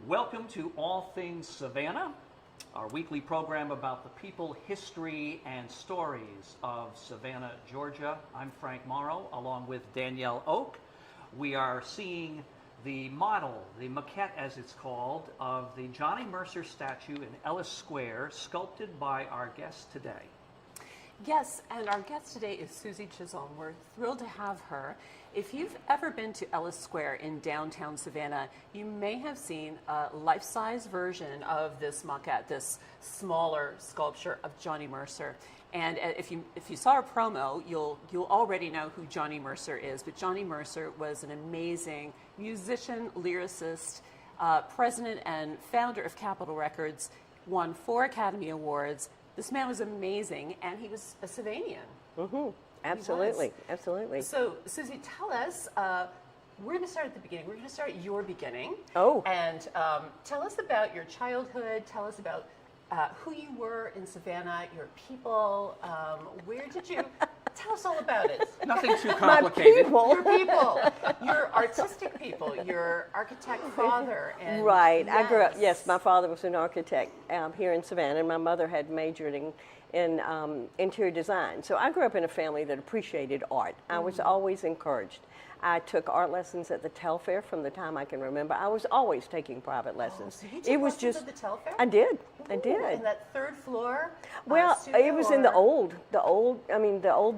Welcome to All Things Savannah, our weekly program about the people, history, and stories of Savannah, Georgia. I'm Frank Morrow, along with Danielle Oak. We are seeing the model, the maquette as it's called, of the Johnny Mercer statue in Ellis Square, sculpted by our guest today. Yes, and our guest today is Susie Chisholm. We're thrilled to have her. If you've ever been to Ellis Square in downtown Savannah, you may have seen a life-size version of this maquette, this smaller sculpture of Johnny Mercer. And if you saw our promo, you'll already know who Johnny Mercer is. But Johnny Mercer was an amazing musician, lyricist, president and founder of Capitol Records, won 4 Academy Awards. This man was amazing, and he was a Savanian. Mm-hmm. Absolutely, absolutely. So, Susie, tell us, we're going to start at the beginning. We're going to start at your beginning. Oh. And tell us about your childhood. Tell us about who you were in Savannah, your people. Where did you... Tell us all about it. Nothing too complicated. Your people, your artistic people, your architect father. And right. yes. I grew up, yes, my father was an architect here in Savannah, and my mother had majored in interior design. So I grew up in a family that appreciated art. I was always encouraged. I took art lessons at the Telfair from the time I can remember. I was always taking private lessons. So you took lessons at the Telfair? I did. Ooh, I did. In that third floor? Well, it was in the old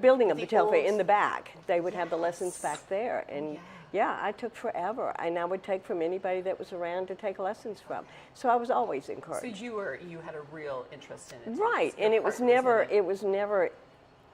building of the Telfair old... in the back. They would have the lessons back there, and yeah, I took forever, and I would take from anybody that was around to take lessons from. So I was always encouraged. So you had a real interest in it, right? And it was never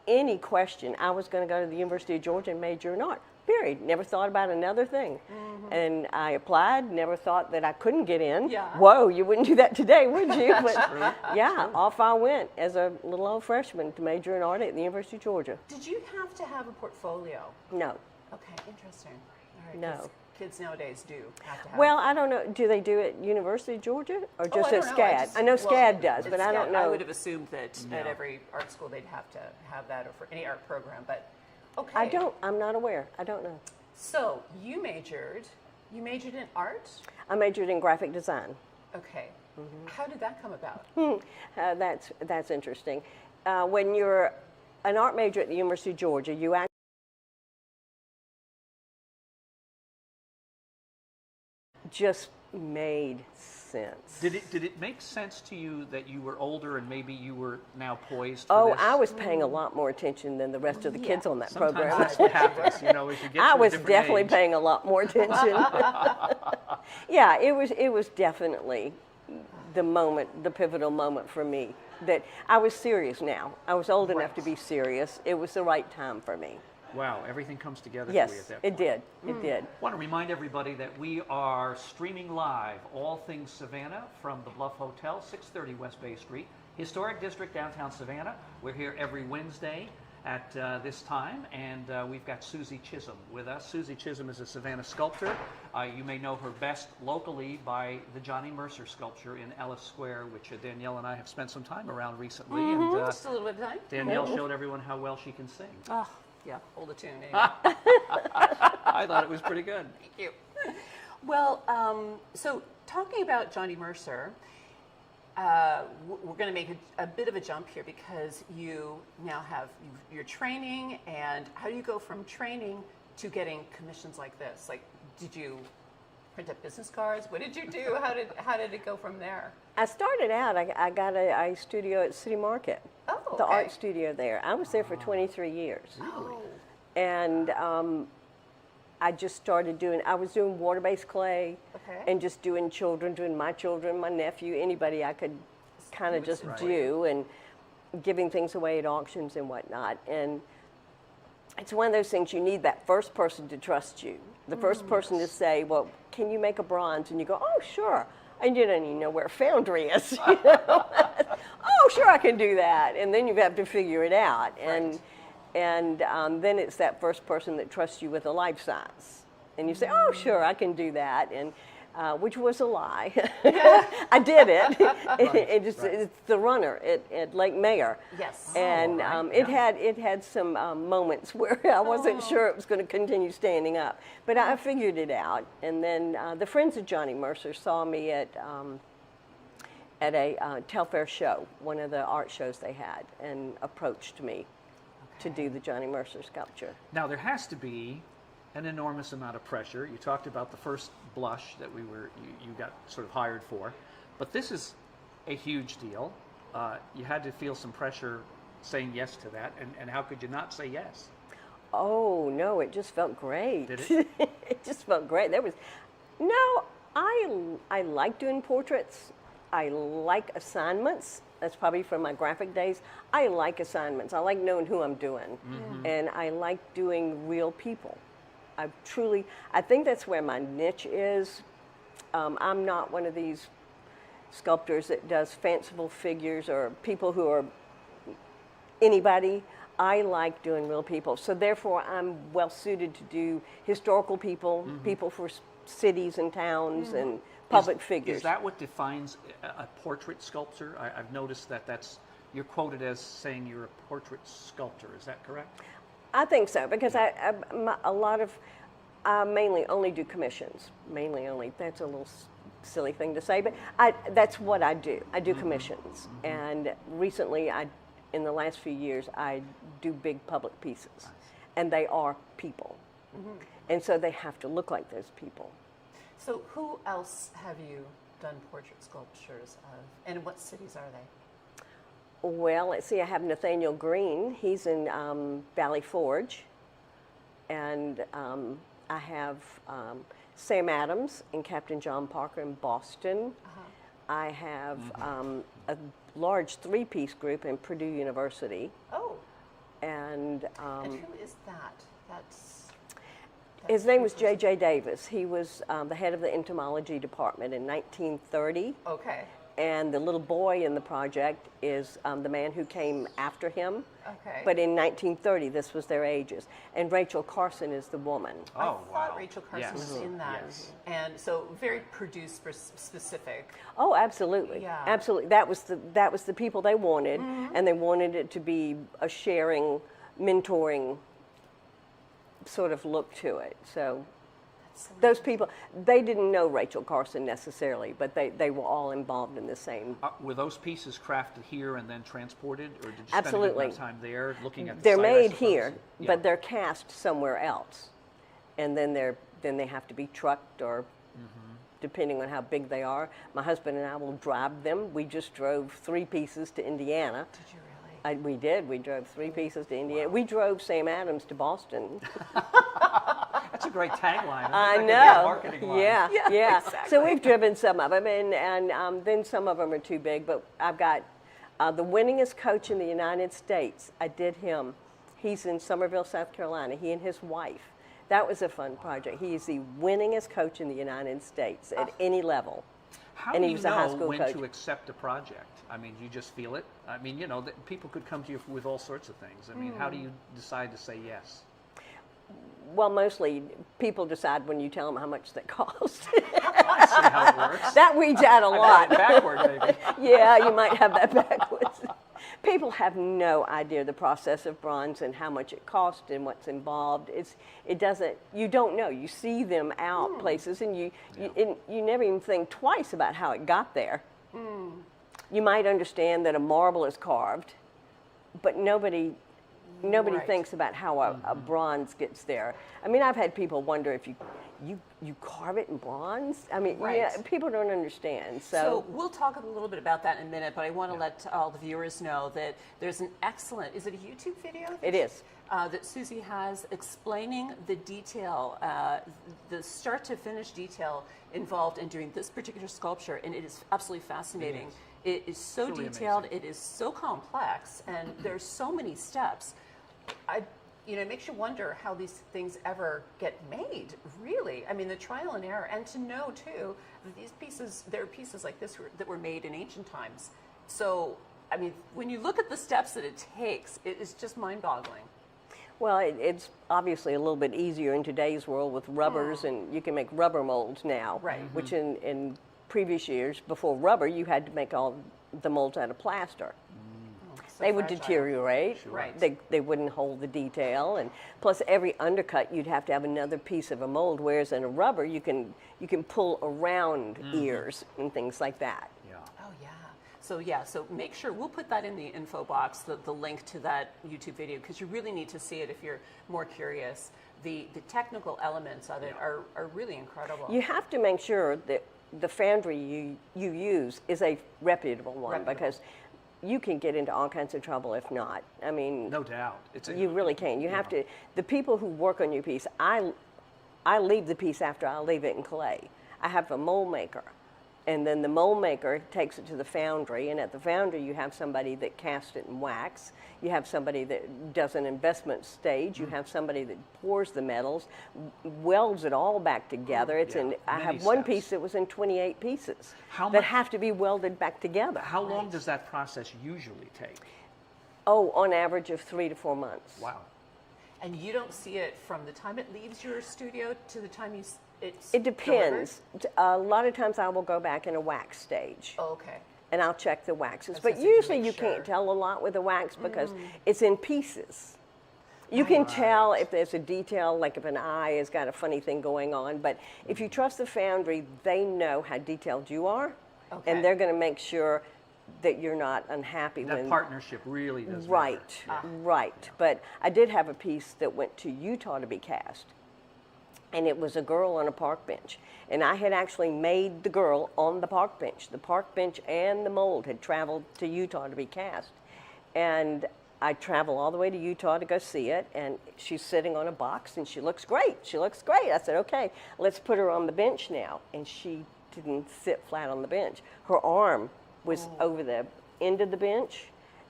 any question. I was going to go to the University of Georgia and major in art. Period. Never thought about another thing. Mm-hmm. And I applied, never thought that I couldn't get in. Yeah. Whoa, you wouldn't do that today, would you? But True. yeah, off I went as a little old freshman to major in art at the University of Georgia. Did you have to have a portfolio? No. Okay, interesting. All right, no. Kids nowadays do have to have. Well, I don't know. Do they do it at University of Georgia or just at know. SCAD? I know SCAD does, but I don't know. I would have assumed that at every art school they'd have to have that, or for any art program, but okay. I'm not aware. I don't know. So you majored in art? I majored in graphic design. Okay. Mm-hmm. How did that come about? That's interesting. When you're an art major at the University of Georgia, you actually just made sense. Did it make sense to you that you were older and maybe you were now poised for this? I was paying a lot more attention than the rest of the kids on that Sometimes program. That's what happens, as you get I to a was different definitely age. paying a lot more attention. Yeah, it was definitely the pivotal moment for me, that I was serious now. I was old enough to be serious. It was the right time for me. Wow, everything comes together for you Yes, at that point. it did. It did. I want to remind everybody that we are streaming live All Things Savannah from the Bluff Hotel, 630 West Bay Street, Historic District, downtown Savannah. We're here every Wednesday at this time, and we've got Susie Chisholm with us. Susie Chisholm is a Savannah sculptor. You may know her best locally by the Johnny Mercer sculpture in Ellis Square, which Danielle and I have spent some time around recently. Mm-hmm. And just a little bit of time. Danielle showed everyone how well she can sing. Oh, yeah, hold a tune. Anyway. I thought it was pretty good. Thank you. Well, so talking about Johnny Mercer, we're going to make a bit of a jump here, because you now have your training, and how do you go from training to getting commissions like this? Like, did you print up business cards? What did you do? How did it go from there? I started out, I got a studio at City Market, the art studio there. I was there for 23 years. Oh. And I just started I was doing water-based clay, and just doing my children, my nephew, anybody I could kind of just do, and giving things away at auctions and whatnot. And it's one of those things, you need that first person to trust you. The first person to say, well, can you make a bronze? And you go, oh, sure. And you don't even know where a foundry is. You know? Oh, sure, I can do that. And then you have to figure it out. And then it's that first person that trusts you with a life size. And you say, oh, sure, I can do that. And which was a lie. I did it. It's the runner at Lake Mayer. Yes. And it had some moments where I wasn't sure it was going to continue standing up, but I figured it out. And then the friends of Johnny Mercer saw me at a Telfair show, one of the art shows they had, and approached me to do the Johnny Mercer sculpture. Now there has to be an enormous amount of pressure. You talked about the first blush that you got sort of hired for, but this is a huge deal. You had to feel some pressure saying yes to that, and how could you not say yes? Oh no, it just felt great. Did it? It just felt great. I like doing portraits. I like assignments. That's probably from my graphic days. I like assignments. I like knowing who I'm doing, and I like doing real people. I think that's where my niche is. I'm not one of these sculptors that does fanciful figures or people who are anybody. I like doing real people. So therefore, I'm well suited to do historical people, people for cities and towns and public figures. Is that what defines a portrait sculptor? I've noticed you're quoted as saying you're a portrait sculptor. Is that correct? I think so, because I mainly only do commissions. Mainly only. That's a little silly thing to say, but that's what I do. I do commissions. And recently, in the last few years, I do big public pieces. And they are people. And so they have to look like those people. So who else have you done portrait sculptures of, and in what cities are they? Well, let's see, I have Nathaniel Green. He's in Valley Forge. And I have Sam Adams and Captain John Parker in Boston. I have a large three-piece group in Purdue University. Oh. And who is that? His name was J.J. Davis. He was the head of the entomology department in 1930. Okay. And the little boy in the project is the man who came after him. Okay. But in 1930, this was their ages. And Rachel Carson is the woman. Oh, I thought Rachel Carson was in that. Yes. And so very Purdue specific. Oh, absolutely. Yeah. Absolutely. That was the people they wanted, and they wanted it to be a sharing, mentoring sort of look to it. So those people, they didn't know Rachel Carson necessarily, but they were all involved in the same. Were those pieces crafted here and then transported, or did you Absolutely. spend a good time there looking at the They're site, I made suppose? here, Yeah. but they're cast somewhere else, and then they have to be trucked or. Depending on how big they are. My husband and I will drive them. We just drove 3 pieces to Indiana. Did you really? We did. We drove 3 pieces to Indiana. Wow. We drove Sam Adams to Boston. That's a great tagline. I That could be a know. marketing line. Yeah. Exactly. So we've driven some of them, and then some of them are too big. But I've got the winningest coach in the United States. I did him. He's in Summerville, South Carolina. He and his wife. That was a fun project. He is the winningest coach in the United States at any level. How And do he you was a high know school when coach. to accept a project? I mean, you just feel it? I mean, people could come to you with all sorts of things. I mean, how do you decide to say yes? Well, mostly people decide when you tell them how much they cost. I see how it works. That weeds out a lot. Backward, maybe. Yeah, you might have that backwards. People have no idea the process of bronze and how much it costs and what's involved. You don't know. You see them out places, and you never even think twice about how it got there. You might understand that a marble is carved, but nobody Right. thinks about how a bronze gets there. I mean, I've had people wonder if you carve it in bronze. I mean, Right. yeah, people don't understand. So we'll talk a little bit about that in a minute, but I want to let all the viewers know that there's an excellent, is it a YouTube video? It is. That Susie has explaining the detail, the start to finish detail involved in doing this particular sculpture, and it is absolutely fascinating. It is so Truly detailed, amazing. it is so complex, and there's so many steps. It makes you wonder how these things ever get made, really. I mean, the trial and error, and to know, too, that these pieces, there are pieces like this that were made in ancient times. So, I mean, when you look at the steps that it takes, it is just mind-boggling. Well, it's obviously a little bit easier in today's world with rubbers, and you can make rubber molds now. Right. Which in previous years, before rubber, you had to make all the molds out of plaster. So They would fragile. deteriorate. Sure. Right. They wouldn't hold the detail, and plus every undercut you'd have to have another piece of a mold. Whereas in a rubber, you can pull around ears and things like that. Yeah. Oh, yeah. So, yeah, so make sure, we'll put that in the info box, the link to that YouTube video, because you really need to see it if you're more curious. The technical elements of it are really incredible. You have to make sure that the foundry you use is a reputable one, because you can get into all kinds of trouble if not. I mean, No doubt. you really can. You have to. The people who work on your piece, I leave the piece after I leave it in clay. I have a mold maker, and then the mold maker takes it to the foundry, and at the foundry you have somebody that casts it in wax. You have somebody that does an investment stage. You have somebody that pours the metals, welds it all back together. It's in. I Many have one steps. piece that was in 28 pieces How that much- have to be welded back together. How long does that process usually take? Oh, on average of 3 to 4 months. Wow. And you don't see it from the time it leaves your studio to the time it's It depends. A lot of times I will go back in a wax stage. Oh, okay. And I'll check the waxes. That's But just to usually make you sure. can't tell a lot with the wax because it's in pieces. You can tell if there's a detail, like if an eye has got a funny thing going on. But if you trust the foundry, they know how detailed you are. Okay. And they're going to make sure that you're not unhappy That when. partnership really does matter. Right, right. But I did have a piece that went to Utah to be cast. And it was a girl on a park bench. And I had actually made the girl on the park bench. The park bench and the mold had traveled to Utah to be cast. And I traveled all the way to Utah to go see it. And she's sitting on a box and she looks great. She looks great. I said, okay, let's put her on the bench now. And she didn't sit flat on the bench. Her arm was over the end of the bench.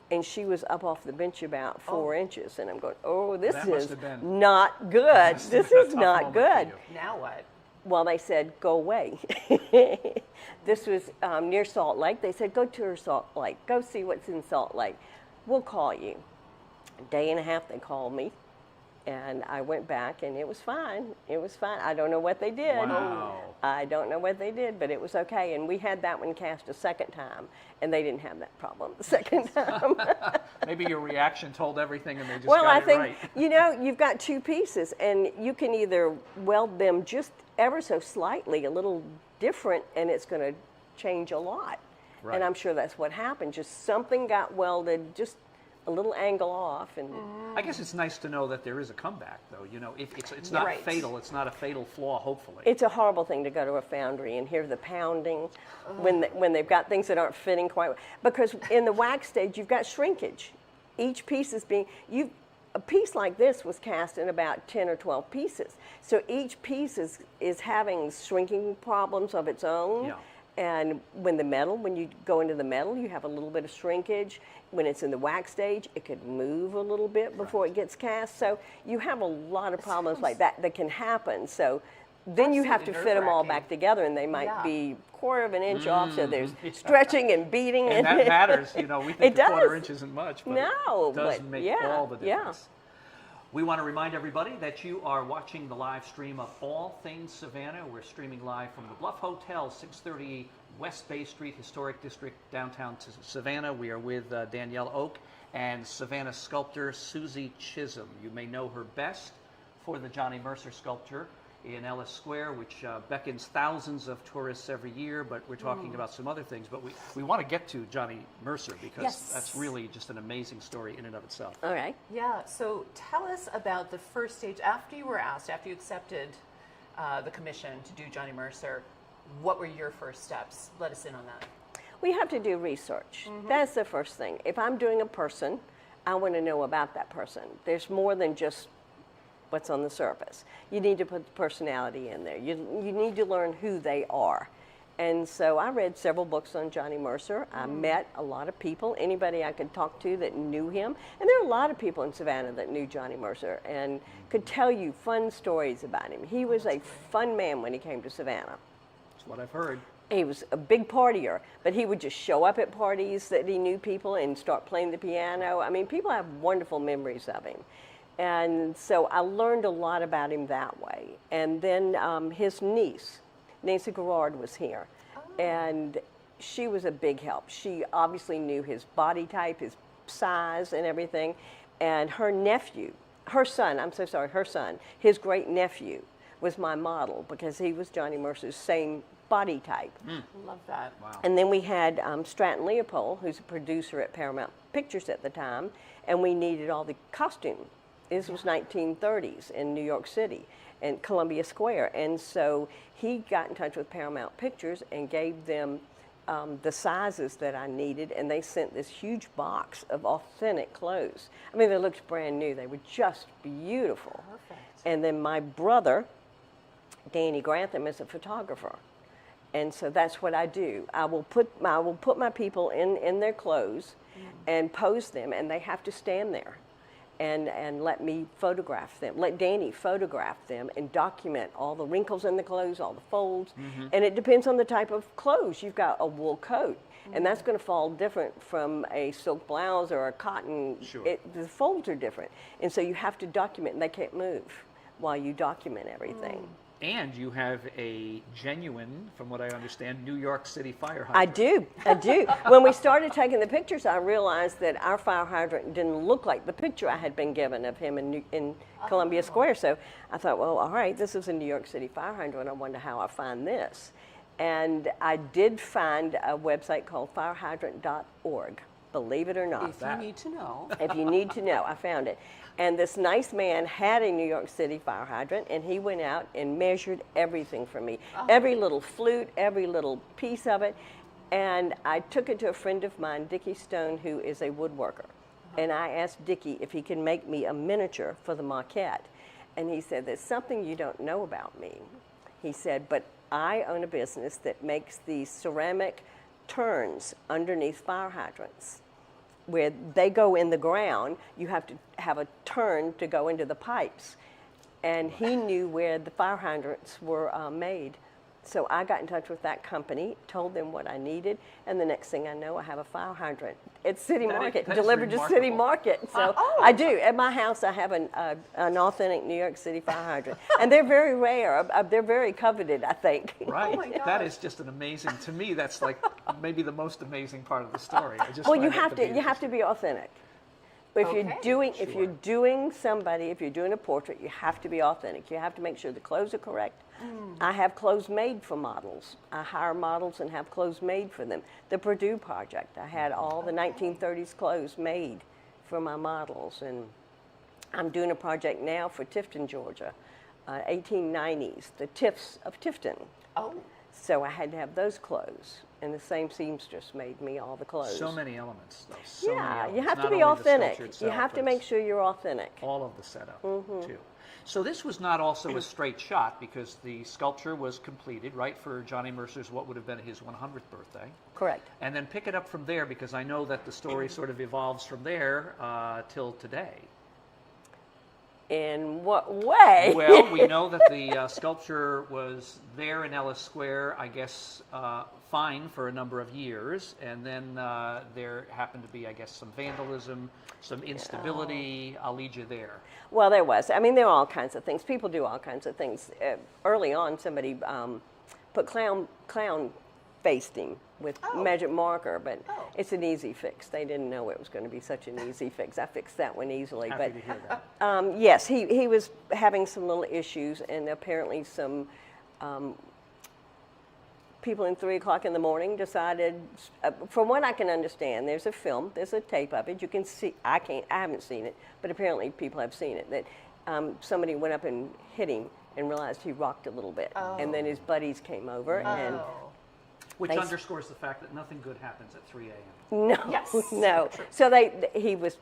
And she was up off the bench about 4 inches. And I'm going, oh, this That must is have been- not good. must have This been a is tough not moment good. for you. Now what? Well, they said, go away. This was near Salt Lake. They said, go to Salt Lake. Go see what's in Salt Lake. We'll call you. A day and a half they called me. And I went back, and it was fine. It was fine. I don't know what they did. Wow. I don't know what they did, but it was okay. And we had that one cast a second time, and they didn't have that problem the second time. Maybe your reaction told everything and they just Well, got I it think, right. you know, you've got two pieces, and you can either weld them just ever so slightly, a little different, and it's going to change a lot. Right. And I'm sure that's what happened. Just something got welded just a little angle off, and I guess it's nice to know that there is a comeback, though. You know, if it's not Right. fatal. It's not a fatal flaw, hopefully. it's a horrible thing to go to a foundry and hear the pounding when they've got things that aren't fitting quite well. Because in the wax stage, you've got shrinkage. Each piece is being, a piece like this was cast in about 10 or 12 pieces. So each piece is having shrinking problems of its own. Yeah. And when you go into the metal, you have a little bit of shrinkage. When it's in the wax stage, it could move a little bit before it gets cast. So you have a lot of problems like that can happen. So then you have to Absolutely fit them all nerve-wracking. back together, and they might Yeah. be quarter of an inch off. So there's stretching and beating. And that matters. You know, we think It a quarter does. inch isn't much, but No, it does but make yeah, all the yeah. difference. We want to remind everybody that you are watching the live stream of All Things Savannah. We're streaming live from the Bluff Hotel, 630 West Bay Street, Historic District, downtown Savannah. We are with Danielle Oak and Savannah sculptor Susie Chisholm. You may know her best for the Johnny Mercer sculpture in Ellis Square, which beckons thousands of tourists every year, but we're talking about some other things. But we want to get to Johnny Mercer because Yes. that's really just an amazing story in and of itself. All right. Yeah, so tell us about the first stage after you were asked, after you accepted the commission to do Johnny Mercer. What were your first steps? Let us in on that. We have to do research. That's the first thing. If I'm doing a person, I want to know about that person. There's more than just what's on the surface. You need to put the personality in there. You need to learn who they are. And so I read several books on Johnny Mercer. I met a lot of people, anybody I could talk to that knew him. And there are a lot of people in Savannah that knew Johnny Mercer and could tell you fun stories about him. He was a fun man when he came to Savannah. That's what I've heard. He was a big partier, but he would just show up at parties that he knew people and start playing the piano. I mean, people have wonderful memories of him. And so I learned a lot about him that way. And then his niece, Nancy Garrard, was here. And she was a big help. She obviously knew his body type, his size and everything. And her nephew, her son, his great nephew was my model because he was Johnny Mercer's same body type. Love that. Wow. And then we had Stratton Leopold, who's a producer at Paramount Pictures at the time, and we needed all the costume. This was 1930s in New York City and Columbia Square. And so he got in touch with Paramount Pictures and gave them the sizes that I needed, and they sent this huge box of authentic clothes. I mean, they looked brand new. They were just beautiful. Perfect. And then my brother, Danny Grantham, is a photographer. And so that's what I do. I will put my people in their clothes and pose them, and they have to stand there and let me photograph them. Let Danny photograph them and document all the wrinkles in the clothes, all the folds. And it depends on the type of clothes. You've got a wool coat, and that's going to fall different from a silk blouse or a cotton. Sure. The folds are different. And so you have to document, and they can't move while you document everything. And you have a genuine, from what I understand, New York City fire I hydrant. do. When we started taking the pictures, I realized that our fire hydrant didn't look like the picture I had been given of him in Columbia Square. So I thought, well, all right, this is a New York City fire hydrant. I wonder how I find this. And I did find a website called firehydrant.org, believe it or not. If you need to know. If you need to know, I found it. And this nice man had a New York City fire hydrant, and he went out and measured everything for me. Every little flute, every little piece of it. And I took it to a friend of mine, Dickie Stone, who is a woodworker. And I asked Dickie if he could make me a miniature for the maquette. And he said, there's something you don't know about me. He said, but I own a business that makes these ceramic turns underneath fire hydrants. Where they go in the ground, you have to have a turn to go into the pipes. And he knew where the fire hydrants were made. So I got in touch with that company, told them what I needed, and the next thing I know, I have a fire hydrant at City Market, delivered to City Market. So I do. At my house, I have an authentic New York City fire hydrant. And they're very rare. They're very coveted, I think. Right. Oh my gosh. That is just an amazing, to me, that's like maybe the most amazing part of the story. I just Well, find you it have to be authentic. If you're doing somebody, if you're doing a portrait, you have to be authentic. You have to make sure the clothes are correct. I have clothes made for models. I hire models and have clothes made for them. The Purdue Project, I had all the 1930s clothes made for my models. And I'm doing a project now for Tifton, Georgia, 1890s, the Tiffs of Tifton. Oh. So I had to have those clothes, and the same seamstress made me all the clothes. So many elements, though. So many elements. You have to Not be only the authentic. sculpture You itself, have to but make sure you're authentic. all of the setup, too. So this was not also a straight shot because the sculpture was completed, right, for Johnny Mercer's what would have been his 100th birthday. Correct. And then pick it up from there because I know that the story sort of evolves from there till today. In what way? Well, we know that the sculpture was there in Ellis Square, I guess, fine for a number of years, and then there happened to be, I guess, some vandalism, some instability. I'll lead you there. Well, there was. I mean, there are all kinds of things. People do all kinds of things. Early on, somebody put clown faced him with magic marker, but it's an easy fix. They didn't know it was going to be such an easy fix. I fixed that one easily. Happy to hear that. Yes, he was having some little issues, and apparently some people in 3 o'clock in the morning decided, from what I can understand, there's a film, there's a tape of it. You can see, I haven't seen it, but apparently people have seen it, that somebody went up and hit him and realized he rocked a little bit. And then his buddies came over and... Which underscores the fact that nothing good happens at 3 a.m. No, Yes. no. So he was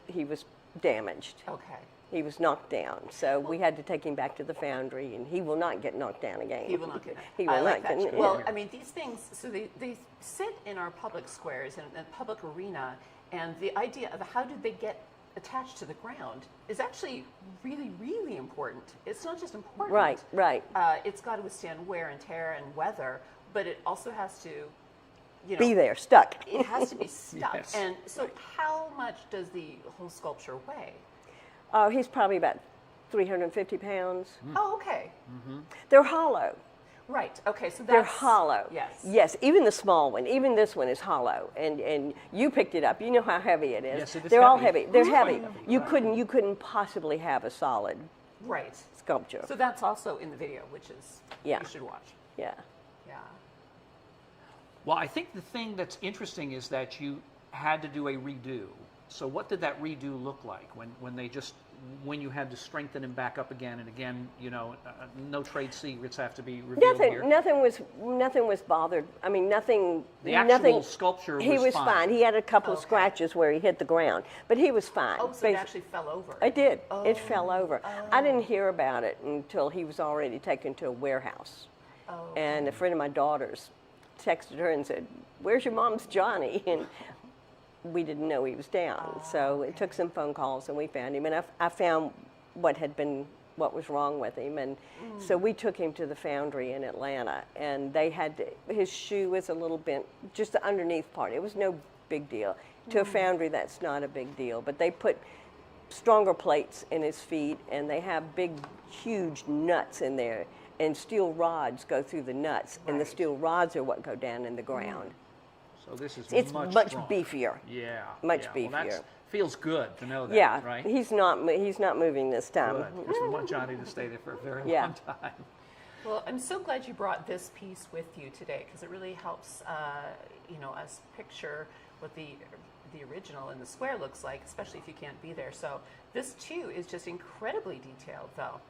damaged. Okay. He was knocked down. So we had to take him back to the foundry, and he will not get knocked down again. He will not get. He will I like not that. get. Well, I mean, these things. So they sit in our public squares and the public arena, and the idea of how did they get attached to the ground is actually really, really important. It's not just important. Right, right. It's got to withstand wear and tear and weather, but it also has to, Be there, stuck. It has to be stuck. Yes. And so, how much does the whole sculpture weigh? Oh, he's probably about 350 pounds. Oh, okay. They're hollow. Right. Okay. So that's They're hollow. Yes. Yes. Even the small one. Even this one is hollow. And you picked it up. You know how heavy it is. Yes, it is They're all heavy. heavy. They're It's heavy. quite heavy, You right. couldn't possibly have a solid Right. sculpture. So that's also in the video, which is Yeah. you should watch. Yeah. Yeah. Well, I think the thing that's interesting is that you had to do a redo. So what did that redo look like when you had to strengthen him back up again and again? You know, no trade secrets have to be revealed here. Nothing was bothered. I mean, nothing. The actual nothing, sculpture He was fine. He had a couple of Okay. scratches where he hit the ground, but he was fine. Oh, so it actually fell over. It did. Oh. It fell over. I didn't hear about it until he was already taken to a warehouse. Oh. And a friend of my daughter's texted her and said, "Where's your mom's Johnny?" And we didn't know he was down. So it took some phone calls and we found him. And I found what was wrong with him. And so we took him to the foundry in Atlanta. And his shoe was a little bent, just the underneath part. It was no big deal. To a foundry, that's not a big deal. But they put stronger plates in his feet, and they have big, huge nuts in there. And steel rods go through the nuts, and the Right. steel rods are what go down in the ground. So this is It's much much stronger. beefier. Yeah. Much yeah. Well, beefier. feels good to know that, Yeah, right? he's not moving this time. Good, because we want Johnny to stay there for a very Yeah. long time. Well, I'm so glad you brought this piece with you today because it really helps, us picture what the original in the square looks like, especially if you can't be there. So this too is just incredibly detailed, though.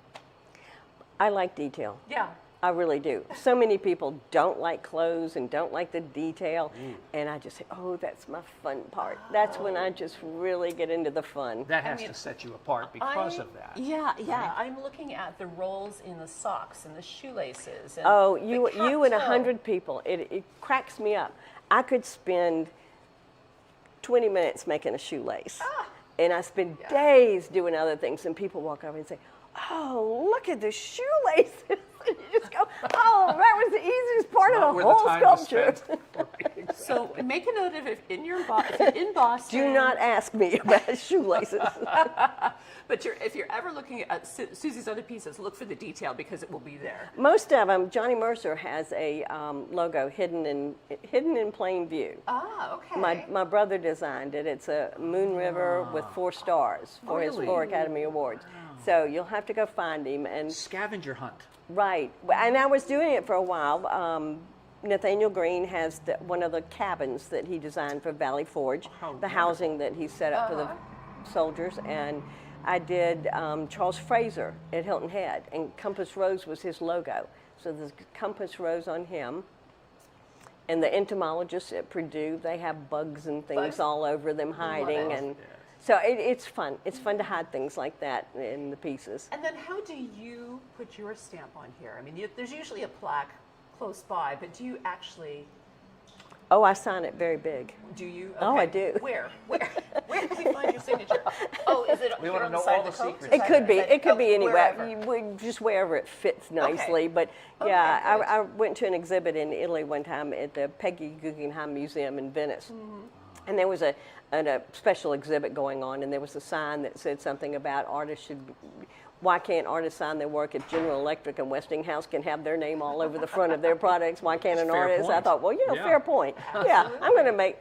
I like detail. Yeah. I really do. So many people don't like clothes and don't like the detail, and I just say, "Oh, that's my fun part." That's when I just really get into the fun. That has to set you apart because of that. Yeah, yeah. I'm looking at the rolls in the socks and the shoelaces. And Oh, the you and capsule. 100 people. It cracks me up. I could spend 20 minutes making a shoelace, and I spend days doing other things, and people walk over and say, "Oh, look at the shoelaces." You just go, "Oh, that was the easiest part of the whole sculpture." Right, So make a note of it if you're in Boston. Do not ask me about shoelaces. But if you're ever looking at Susie's other pieces, look for the detail because it will be there. Most of them, Johnny Mercer has a logo hidden in plain view. Ah, okay. My brother designed it. It's a moon river with 4 stars for his Really? 4 Academy Awards. So you'll have to go find him. And Scavenger hunt. right, and I was doing it for a while. Nathaniel Green has one of the cabins that he designed for Valley Forge, Oh, the housing that he set up for the soldiers, and I did Charles Fraser at Hilton Head, and Compass Rose was his logo. So there's Compass Rose on him. And the entomologists at Purdue, they have bugs and things Bugs? all over them hiding. it. And so it's fun. It's fun to hide things like that in the pieces. And then how do you put your stamp on here? I mean, there's usually a plaque close by, but do you actually, Oh, I sign it very big. do you? Oh, I Okay. do. Where can we find your signature? Oh, is it We here wanna on the know side all of the coat? secrets. It could be. It could be anywhere. Wherever. Just wherever it fits nicely. But Okay, yeah, good. I went to an exhibit in Italy one time at the Peggy Guggenheim Museum in Venice. And there was a special exhibit going on, and there was a sign that said something about why can't artists sign their work if General Electric and Westinghouse can have their name all over the front of their products? Why can't an Fair artist? I point. thought, well, Yeah. fair point. Yeah,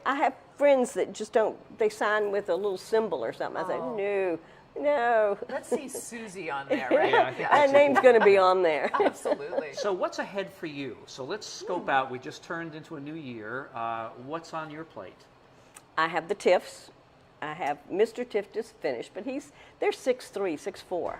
I have friends that just they sign with a little symbol or something. I say, no. Let's see Susie on there, right? Yeah, I think Our name's going to be on there. Absolutely. So what's ahead for you? So let's scope out. We just turned into a new year. What's on your plate? I have the Tiffs. I have Mr. Tiff just finished, but they're 6'3", 6'4",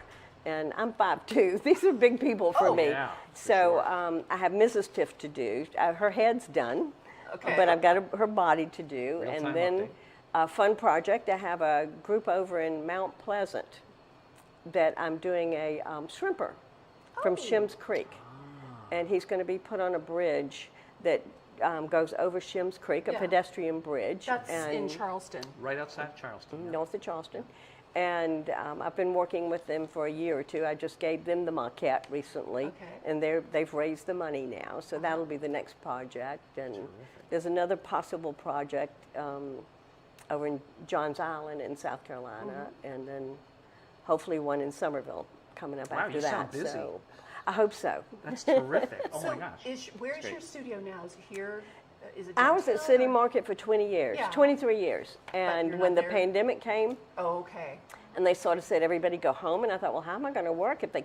and I'm 5'2". These are big people for me. yeah, for So sure. I have Mrs. Tiff to do. Her head's done, Okay. but I've got her body to do. Real-time And then update. a fun project. I have a group over in Mount Pleasant that I'm doing a shrimper from Shims Creek, and he's going to be put on a bridge that goes over Shims Creek, a Yeah. pedestrian bridge. That's in and Charleston. Right outside Charleston. yeah. north of Charleston. And I've been working with them for a year or two. I just gave them the maquette recently, Okay. and they've raised the money now. So that'll be the next project. And there's another possible project over in Johns Island in South Carolina, and then hopefully one in Somerville coming up Wow, after you that. sound busy. So I hope so. That's terrific. Oh So my gosh. where's Great. your studio now? Is it here? Is it I was at downtown, City or- Market for 20 years, Yeah. 23 years. And you're when not the there? pandemic came, Oh, okay. and they sort of said everybody go home, and I thought, well, how am I going to work if I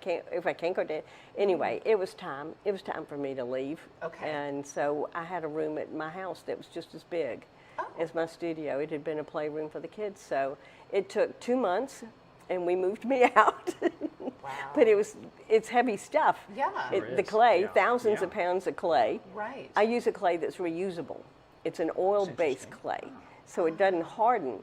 can't go to? Anyway, it was time. It was time for me to leave. Okay. And so I had a room at my house that was just as big Oh. as my studio. It had been a playroom for the kids. So it took 2 months, and we moved me out. Wow. But it's heavy stuff. Yeah. Sure The is. clay, Yeah. thousands Yeah. of pounds of clay. Right. I use a clay that's reusable. It's an oil-based interesting. clay, so it doesn't harden,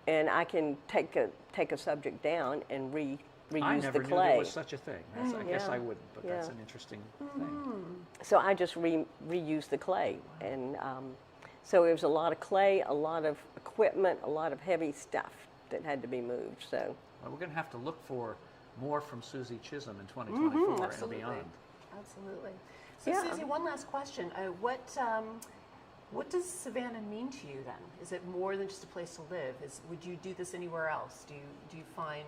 and I can take a subject down and reuse I the never knew clay. there was such a thing. I guess Yeah. I wouldn't, but that's Yeah. an interesting thing. So I just reuse the clay, and so it was a lot of clay, a lot of equipment, a lot of heavy stuff that had to be moved. So Well, we're going to have to look for more from Susie Chisholm in 2024 and Absolutely. beyond. Absolutely. So, Yeah. Susie, one last question. What does Savannah mean to you then? Is it more than just a place to live? Would you do this anywhere else? Do you find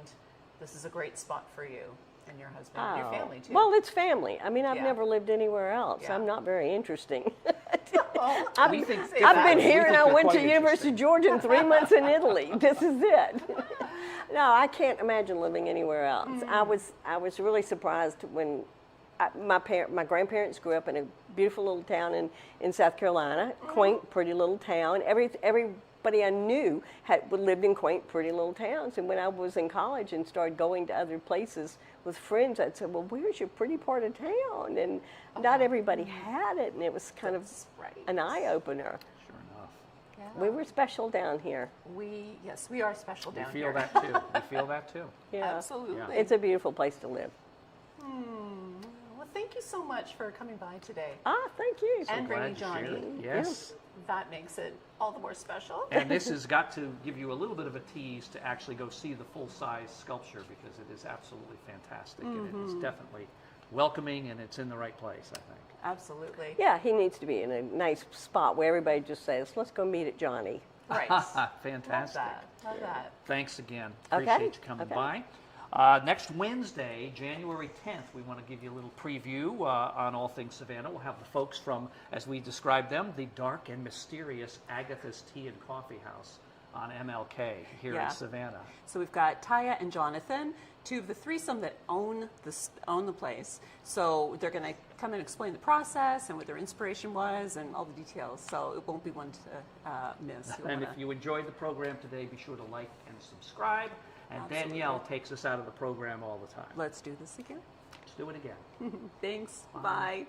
this is a great spot for you and your husband and your family too? Well, it's family. I mean, I've Yeah. never lived anywhere else. Yeah. I'm not very interesting. Well, We think- I've been we here and think I you're went to quite University interesting. of Georgia and 3 months in Italy. This is it. No, I can't imagine living anywhere else. I was really surprised when my grandparents grew up in a beautiful little town in South Carolina, quaint, pretty little town. Everybody I knew lived in quaint, pretty little towns. And when I was in college and started going to other places with friends, I'd say, well, where's your pretty part of town? And not everybody had it, and it was kind of That's right. an eye-opener. Sure enough. Yeah. We were special down here. Yes, we are special We down feel here. that too. We feel that too. Yeah. Absolutely. Yeah. It's a beautiful place to live. Well, thank you so much for coming by today. Thank you. And bringing Glad you shared Johnny. it. Yes. That makes it all the more special. And this has got to give you a little bit of a tease to actually go see the full-size sculpture because it is absolutely fantastic and it is definitely welcoming and it's in the right place, I think. Absolutely. Yeah, he needs to be in a nice spot where everybody just says, let's go meet at Johnny. Right. Love Fantastic. that. Love that. Thanks again. Okay. Appreciate you coming Okay. by. Next Wednesday, January 10th, we want to give you a little preview on all things Savannah. We'll have the folks from, as we described them, the dark and mysterious Agatha's Tea and Coffee House on MLK here Yeah. in Savannah. So we've got Taya and Jonathan, two of the threesome that own the place. So they're going to come and explain the process and what their inspiration was and all the details. So it won't be one to miss. You'll And wanna- if you enjoyed the program today, be sure to like and subscribe. And Absolutely. Danielle takes us out of the program all the time. Let's do this again. Let's do it again. Thanks. Bye.